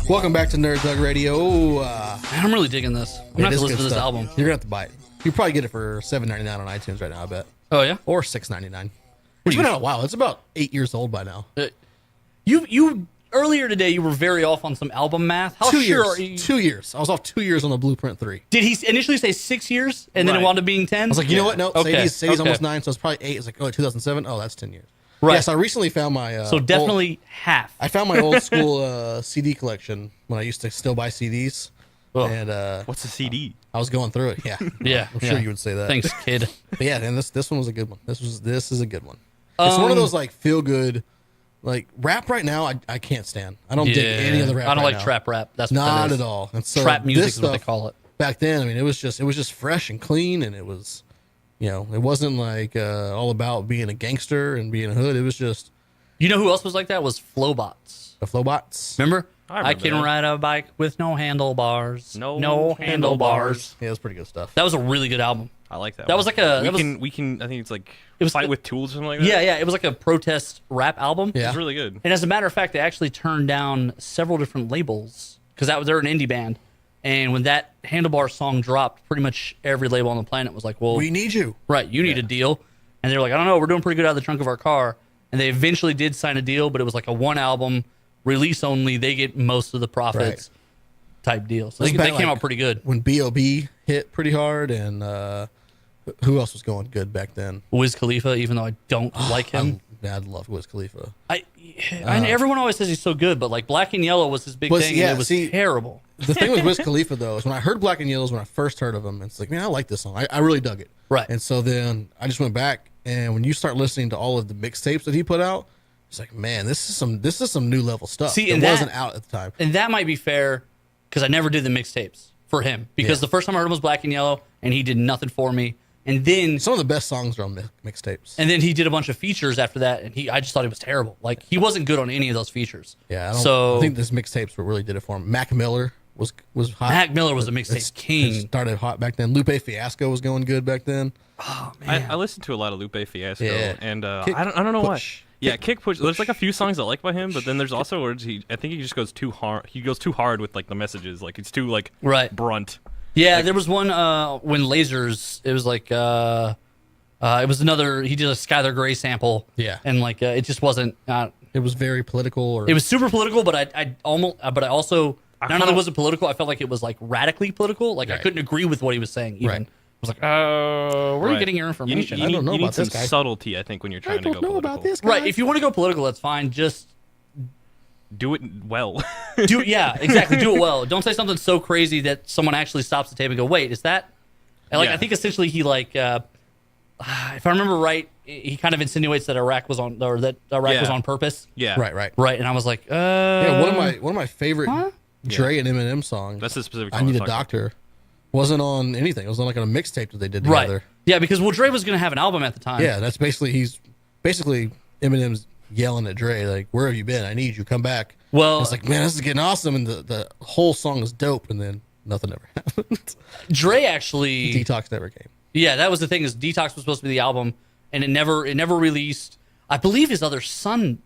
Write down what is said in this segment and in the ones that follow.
Welcome back to Nerd Thug Radio. I'm really digging this. I'm gonna have to listen to this album. You're gonna have to buy it. You probably get it for $7.99 on iTunes right now, I bet. Oh yeah, or $6.99. It's been out a while. It's about 8 years old by now. You earlier today you were very off on some album math. How 2 sure years. are you? 2 years. I was off 2 years on the Blueprint 3. Did he initially say 6 years and then it wound up being 10? I was like, you know what? No, Okay. Sadie's almost 9, so it's probably 8. It's like, 2007. Oh, that's 10 years. Right. Yes, I recently found my. So definitely half. I found my old school CD collection when I used to still buy CDs. And what's a CD? I was going through it. Yeah. Yeah, I'm sure you would say that. Thanks, kid. But yeah, and this one was a good one. This is a good one. It's one of those like feel good, like rap right now. I can't stand. I don't dig any of the rap. I don't right like now. trap rap. That's what not that is. at all. And so trap music this is what they stuff, call it. Back then, I mean, it was just fresh and clean, and it was, it wasn't like all about being a gangster and being a hood. It was just. You know who else was like that? Was Flowbots. The Flowbots. Remember? I can that. Ride a bike with no handlebars. No handlebars. Yeah, it was pretty good stuff. That was a really good album. I like that. That one. was like a. We can. I think it's like it was Fight with Tools or something like that. Yeah. It was like a protest rap album. Yeah. It was really good. And as a matter of fact, they actually turned down several different labels because they're an indie band. And when that Handlebar song dropped, pretty much every label on the planet was like, well, we need you. Right, you need a deal. And they were like, I don't know, we're doing pretty good out of the trunk of our car. And they eventually did sign a deal, but it was like a one album release only. They get most of the profits type deal. So they came out pretty good. When B.O.B. hit pretty hard, and who else was going good back then? Wiz Khalifa, even though I don't like him. I love Wiz Khalifa. Everyone always says he's so good, but like Black and Yellow was his big thing, and it was terrible. The thing with Wiz Khalifa, though, is when I heard Black and Yellow, when I first heard of him, it's like, man, I like this song. I really dug it. Right. And so then I just went back, and when you start listening to all of the mixtapes that he put out, it's like, man, this is some new level stuff. See, and that wasn't out at the time. And that might be fair because I never did the mixtapes for him because the first time I heard him was Black and Yellow, and he did nothing for me. And then some of the best songs are on mixtapes. And then he did a bunch of features after that, and I just thought it was terrible. Like he wasn't good on any of those features. Yeah, I think this mixtapes really did it for him. Mac Miller was hot. Mac Miller was a mixtape king. It started hot back then. Lupe Fiasco was going good back then. Oh man, I listened to a lot of Lupe Fiasco, and Kick I don't know Push. why. Yeah, Kick Push. There's like a few songs I like by him, but then there's also where I think he just goes too hard. He goes too hard with like the messages. Like it's too like brunt. Yeah, there was one when Lasers. It was like it was another. He did a Skylar Grey sample. Yeah, and like it just wasn't. It was very political. It was super political, but I also not only was it political, I felt like it was like radically political. Like I couldn't agree with what he was saying. Even I was like, where are you getting your information? You I don't know need about some this guy. subtlety, I think, when you're trying to go political. About this guy. Right, if you want to go political, that's fine. Just do it well. Do it well. Don't say something so crazy that someone actually stops the tape and go, wait, is that? And like I think essentially he like, if I remember right, he kind of insinuates that Iraq was on was on purpose. Yeah. Right. And I was like, one of my favorite Dre and Eminem songs. That's a specific. I Need a Doctor. Wasn't on anything. It was on like on a mixtape that they did together. Right. Yeah, because Dre was going to have an album at the time. Yeah, that's basically Eminem's yelling at Dre like, "Where have you been? I need you. Come back." Well, it's like, man, this is getting awesome, and the whole song is dope, and then nothing ever happened. Dre actually Detox never came. Yeah, that was the thing. Is Detox was supposed to be the album, and it never released. I believe his other son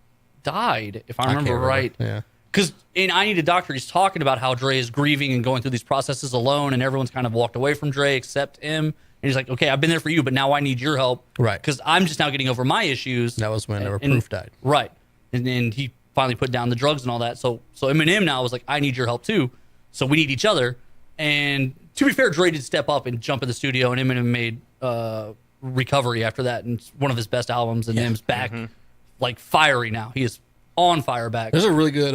died, if I remember right. Yeah. Because in I Need a Doctor, he's talking about how Dre is grieving and going through these processes alone, and everyone's kind of walked away from Dre except him. And he's like, okay, I've been there for you, but now I need your help. Right. Because I'm just now getting over my issues. That was when Proof died. Right. And then he finally put down the drugs and all that. So Eminem now was like, I need your help too. So we need each other. And to be fair, Dre did step up and jump in the studio, and Eminem made Recovery after that, and it's one of his best albums. And Eminem's back like fiery now. He is on fire back. There's a really good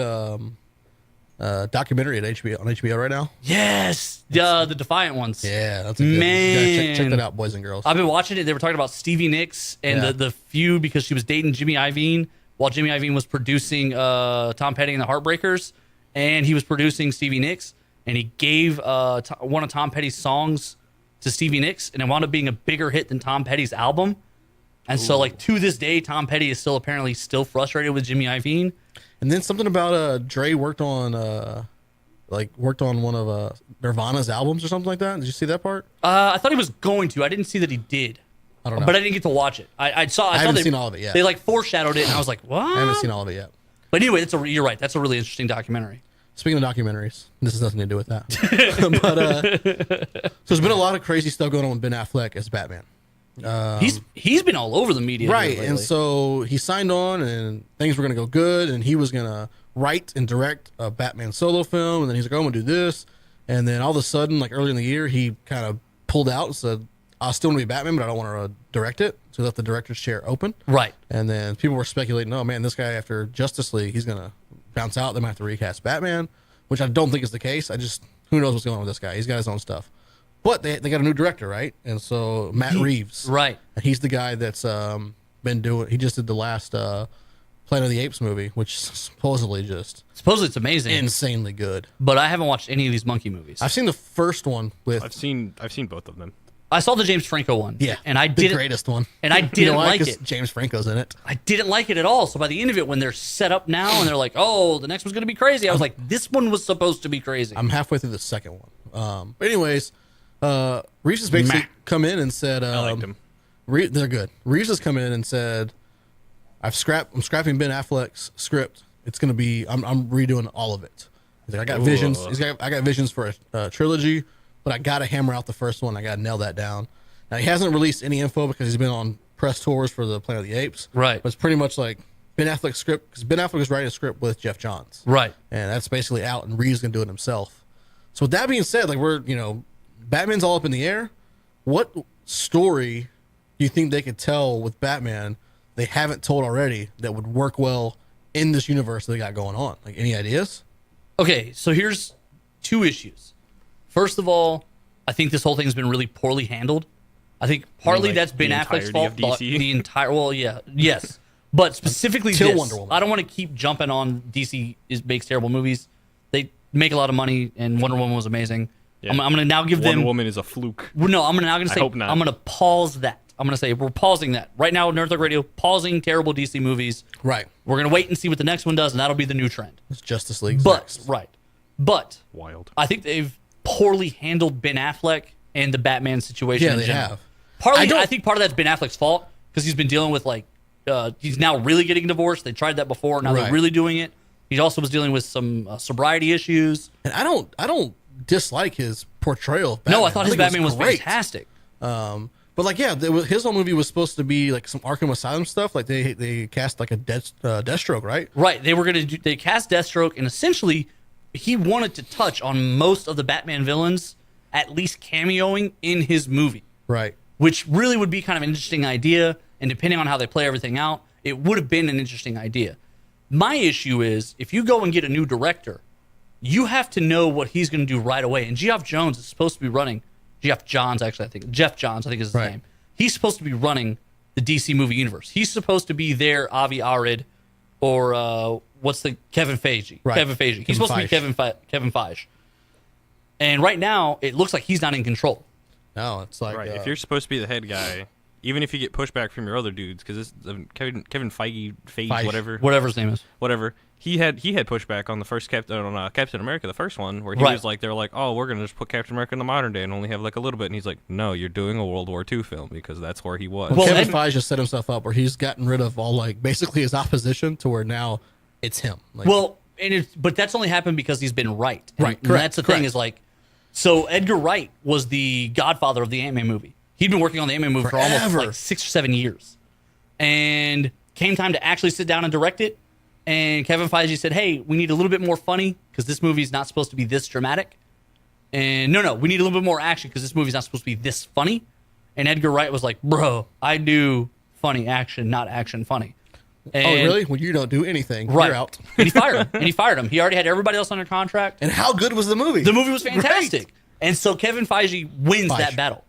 documentary at HBO on HBO right now. Yes, the Defiant ones. Yeah, that's a good. Man, check that out, boys and girls. I've been watching it. They were talking about Stevie Nicks and the feud because she was dating Jimmy Iovine while Jimmy Iovine was producing Tom Petty and the Heartbreakers, and he was producing Stevie Nicks, and he gave one of Tom Petty's songs to Stevie Nicks, and it wound up being a bigger hit than Tom Petty's album. And so, like, to this day, Tom Petty is still frustrated with Jimmy Iovine. And then something about Dre worked on one of Nirvana's albums or something like that. Did you see that part? I thought he was going to. I didn't see that he did. I don't know. But I didn't get to watch it. I saw haven't seen all of it yet. They like foreshadowed it, and I was like, what? I haven't seen all of it yet. But anyway, you're right. That's a really interesting documentary. Speaking of documentaries, this has nothing to do with that. So there's been a lot of crazy stuff going on with Ben Affleck as Batman. He's been all over the media, Right, lately. and so he signed on, and things were going to go good, and he was going to write and direct a Batman solo film, and then he's like, "Oh, I'm going to do this," and then all of a sudden, like early in the year, he kind of pulled out and said, "I still want to be Batman, but I don't want to direct it," so he left the director's chair open. Right, and then people were speculating, "Oh man, this guy after Justice League, he's going to bounce out. They might have to recast Batman," which I don't think is the case. Who knows what's going on with this guy? He's got his own stuff. But they got a new director, right? And so Matt Reeves. Right. And he's the guy that's been doing, he just did the last Planet of the Apes movie, which is supposedly it's amazing. insanely good. But I haven't watched any of these monkey movies. I've seen the first one with... I've seen both of them. I saw the James Franco one. Yeah. And I the didn't... greatest one. And I didn't like it. James Franco's in it. I didn't like it at all. So by the end of it, when they're set up now and they're like, oh, the next one's going to be crazy, I was like, this one was supposed to be crazy. I'm halfway through the second one. But anyways... Reeves has basically come in and said, I liked him. They're good. Reeves has come in and said, I'm scrapping Ben Affleck's script. It's going to be, I'm redoing all of it. He's like, I got visions. I got visions for a trilogy, but I got to hammer out the first one. I got to nail that down. Now, he hasn't released any info because he's been on press tours for the Planet of the Apes. Right. But it's pretty much like Ben Affleck's script, because Ben Affleck was writing a script with Jeff Johns. Right. And that's basically out, and Reeves going to do it himself. So with that being said, like Batman's all up in the air. What story do you think they could tell with Batman they haven't told already that would work well in this universe that they got going on? Like, any ideas? Okay, so here's two issues. First of all, I think this whole thing's been really poorly handled. I think partly that's Ben Affleck's fault. The entire, well, yeah, yes. But specifically this, Wonder Woman. I don't want to keep jumping on DC makes terrible movies. They make a lot of money, and Wonder Woman was amazing. Yeah. I'm going to now give them... Wonder Woman is a fluke. No, I'm now going to say... I hope not. I'm going to pause that. I'm going to say we're pausing that. Right now, Nerd Thug Radio, pausing terrible DC movies. Right. We're going to wait and see what the next one does, and that'll be the new trend. It's Justice League. Right. But... Wild. I think they've poorly handled Ben Affleck and the Batman situation in general. Have. Partly, I think part of that's Ben Affleck's fault, because he's been dealing with, he's now really getting divorced. They tried that before. Now they're really doing it. He also was dealing with some sobriety issues. And I don't dislike his portrayal of Batman. No, I thought his Batman was fantastic. But his whole movie was supposed to be like some Arkham Asylum stuff. Like they cast like a Deathstroke, right? Right. They cast Deathstroke, and essentially he wanted to touch on most of the Batman villains, at least cameoing in his movie. Right. Which really would be kind of an interesting idea, and depending on how they play everything out, it would have been an interesting idea. My issue is, if you go and get a new director, you have to know what he's going to do right away. And Geoff Johns is supposed to be running... Jeff Johns, I think is his name. He's supposed to be running the DC movie universe. He's supposed to be their Avi Arad, or Kevin Feige. Right. Kevin Feige. He's supposed to be Kevin Feige. And right now, it looks like he's not in control. No, it's like... Right. If you're supposed to be the head guy... Even if you get pushback from your other dudes, because this Kevin Feige, whatever his name is, he had pushback on the first Captain America, the first one, where he was like, they're like, oh, we're gonna just put Captain America in the modern day and only have like a little bit, and he's like, no, you're doing a World War II film because that's where he was. Well, Kevin Feige just set himself up where he's gotten rid of all basically his opposition to where now it's him. But that's only happened because he's been right. Right. And that's the thing is so Edgar Wright was the godfather of the Ant-Man movie. He'd been working on the Ant-Man movie for almost 6 or 7 years. And came time to actually sit down and direct it. And Kevin Feige said, hey, we need a little bit more funny because this movie's not supposed to be this dramatic. And no, we need a little bit more action because this movie's not supposed to be this funny. And Edgar Wright was like, bro, I do funny action, not action funny. And, oh, really? Well, you don't do anything. Right. You're out. And he fired him. He already had everybody else under contract. And how good was the movie? The movie was fantastic. Great. And so Kevin Feige wins that battle.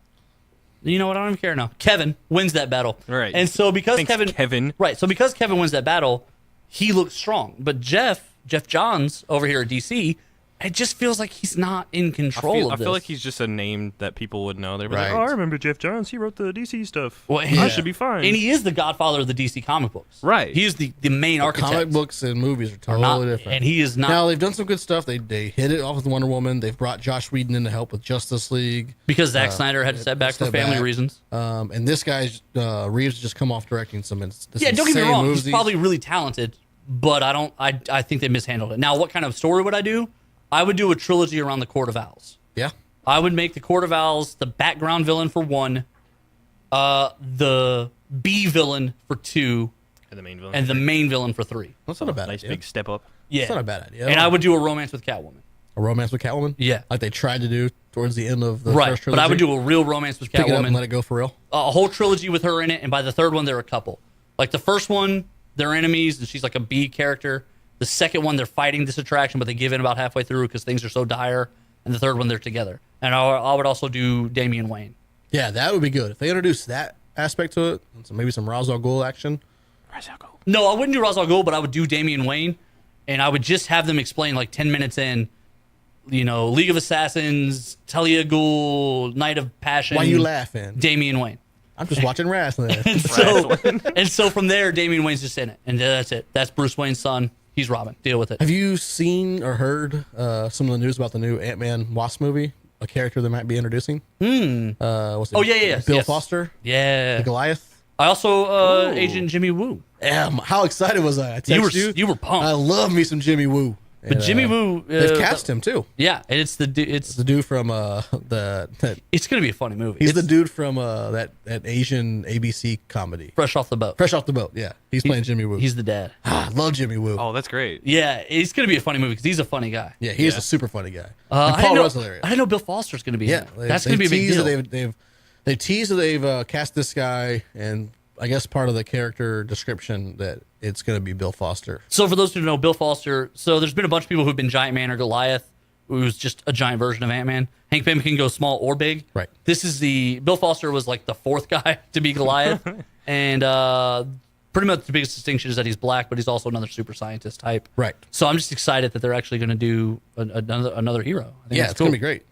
You know what? I don't even care now. Kevin wins that battle. Right. And so because Kevin. Right. So because Kevin wins that battle, he looks strong. But Jeff Johns over here at DC, it just feels like he's not in control I of this. feel like he's just a name that people would know. They'd be like, Right. "Oh, I remember Jeff Johns. He wrote the DC stuff. Well, I yeah. should be fine." And he is the godfather of the DC comic books. Right. He is the main architect. Comic books and movies are Are not- totally different. And he is not. Now they've done some good stuff. They hit it off with Wonder Woman. They've brought Josh Whedon in to help with Justice League. because Zack Snyder had to step back for step family back. reasons. And this guy's Reeves just come off directing some. Yeah, don't get me wrong. Movies. He's probably really talented, but I think they mishandled it. Now, what kind of story would I do? I would do a trilogy around the Court of Owls. Yeah. I would make the Court of Owls the background villain for 1, the B villain for 2, And the main villain. and the main villain for 3. That's not a bad nice idea. big step up. Yeah, That's not a bad idea. And I would do a romance with Catwoman. A romance with Catwoman. Yeah. Like they tried to do towards the end of the Right, first but trilogy. I would do a real romance with Pick it up and Catwoman. let it go for real. A whole trilogy with her in it, and by the third one, they're a couple. Like the first one, they're enemies, and she's like a B character. The second one, they're fighting this attraction, but they give in about halfway through because things are so dire. And the third one, they're together. And I would also do Damian Wayne. Yeah, that would be good if they introduced that aspect to it. And maybe some Ra's al Ghul action. No, I wouldn't do Ra's al Ghul, but I would do Damian Wayne, and I would just have them explain like 10 minutes in, League of Assassins, Talia Ghul, Night of Passion. Why you laughing? Damian Wayne. I'm just watching wrestling. And so from there, Damian Wayne's just in it, and that's it. That's Bruce Wayne's son. He's Robin. Deal with it. Have you seen or heard some of the news about the new Ant-Man Wasp movie? A character they might be introducing. What's it? Oh, yeah. Bill Yes. Foster, Yeah. the Goliath. I also Agent Jimmy Woo. How excited was I? I texted You were pumped. I love me some Jimmy Woo. But Jimmy Woo, they've cast him too. Yeah, and it's the dude from it's gonna be a funny movie. He's It's the dude from that Asian ABC comedy. Fresh Off the Boat. Fresh Off the Boat. Yeah, he's playing Jimmy Woo. He's the dad. I love Jimmy Woo. Oh, that's great. Yeah, it's gonna be a funny movie because he's a funny guy. Yeah, he is a super funny guy. I And didn't Paul know- Rudd's hilarious. I didn't know Bill Foster's gonna be in Yeah, it. That's gonna be a big teased deal. that they teased that they've cast this guy, and I guess part of the character description that it's going to be Bill Foster. So for those who don't know, Bill Foster. So there's been a bunch of people who've been Giant Man or Goliath, who's just a giant version of Ant-Man. Hank Pym can go small or big. Right. This is Bill Foster was like the fourth guy to be Goliath, and pretty much the biggest distinction is that he's black, but he's also another super scientist type. Right. So I'm just excited that they're actually going to do another hero. I think Yeah, that's it's cool. going to be great.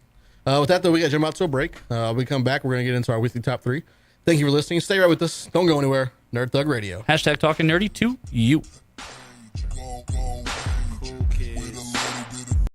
With that, though, we got to jump out to a break. When we come back, we're going to get into our weekly top 3. Thank you for listening. Stay right with us. Don't go anywhere. Nerd Thug Radio. # talking nerdy to you.